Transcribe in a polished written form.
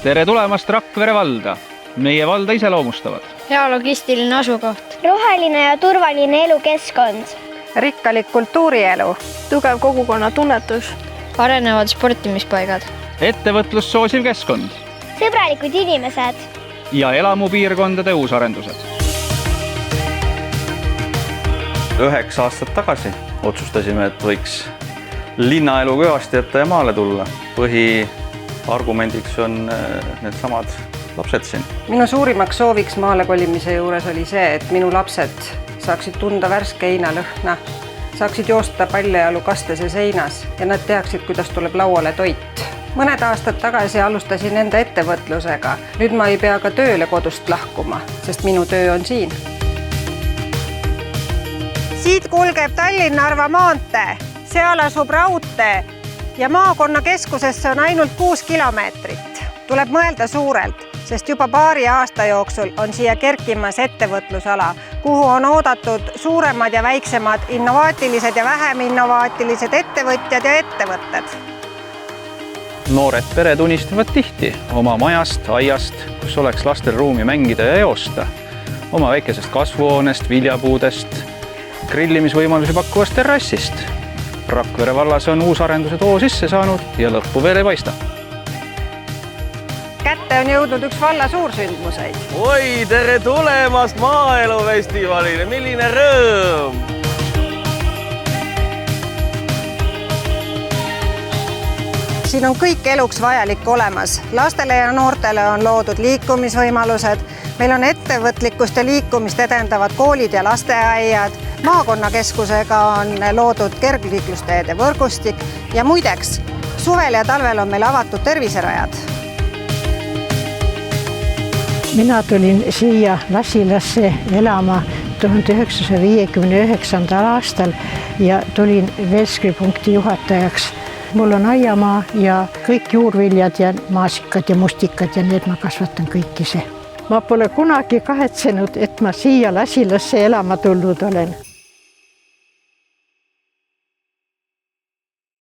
Tere tulemast Rakvere valda. Meie valda iseloomustavad hea logistiline asukoht, roheline ja turvaline elukeskkond, rikkalik kultuurielu, tugev kogukonna tunnetus, arenevad sportimispaigad, ettevõtlust soosiv keskkond sõbralikud inimesed ja elamupiirkondade uusarendused. 9 aastat tagasi otsustasime, et võiks linnaelu kõvasti jätta ja maale tulla. Põhiargumendiks on needsamad lapsed siin. Minu suurimaks sooviks maale kolimise juures oli see, et minu lapsed saaksid tunda värske heinalõhna, saaksid joosta paljajalu kastese seinas ja nad teaksid, kuidas tuleb lauale toit. Mõned aastad tagasi alustasin enda ettevõtlusega. Nüüd ma ei pea ka tööle kodust lahkuma, sest minu töö on siin. Siit kulgeb Tallinna-Narva maantee, seal asub raudtee ja maakonnakeskusesse on ainult 6 kilomeetrit. Tuleb mõelda suurelt, sest juba paari aasta jooksul on siia kerkimas ettevõtlusala, kuhu on oodatud suuremad ja väiksemad innovaatilised ja vähem innovaatilised ettevõtjad ja ettevõtted. Noored pered unistavad tihti oma majast, aiast, kus oleks lastel ruumi mängida ja joosta, oma väikesest kasvuhoonest, viljapuudest, grillimisvõimalusi pakkuvast terrassist. Rakvere vallas on uusarendused hoo sisse saanud ja lõppu veel ei paista. Kätte on jõudnud üks valla suursündmuseid. Oi, tere tulemast maaelufestivalile, milline rõõm! Siin on kõik eluks vajalik olemas. Lastele ja noortele on loodud liikumisvõimalused. Meil on ettevõtlikkust ja liikumist edendavad koolid ja lasteaiad. Maakonnakeskusega on loodud kergliiklusteede võrgustik ja muideks, suvel ja talvel on meil avatud terviserajad. Mina tulin siia Lasilasse elama 1959. aastal ja tulin Velskri-punkti juhatajaks. Mul on aiamaa ja kõik juurviljad ja maasikad ja mustikad ja need ma kasvatan kõik ise. Ma pole kunagi kahetsenud, et ma siia Lasilasse elama tulnud olen.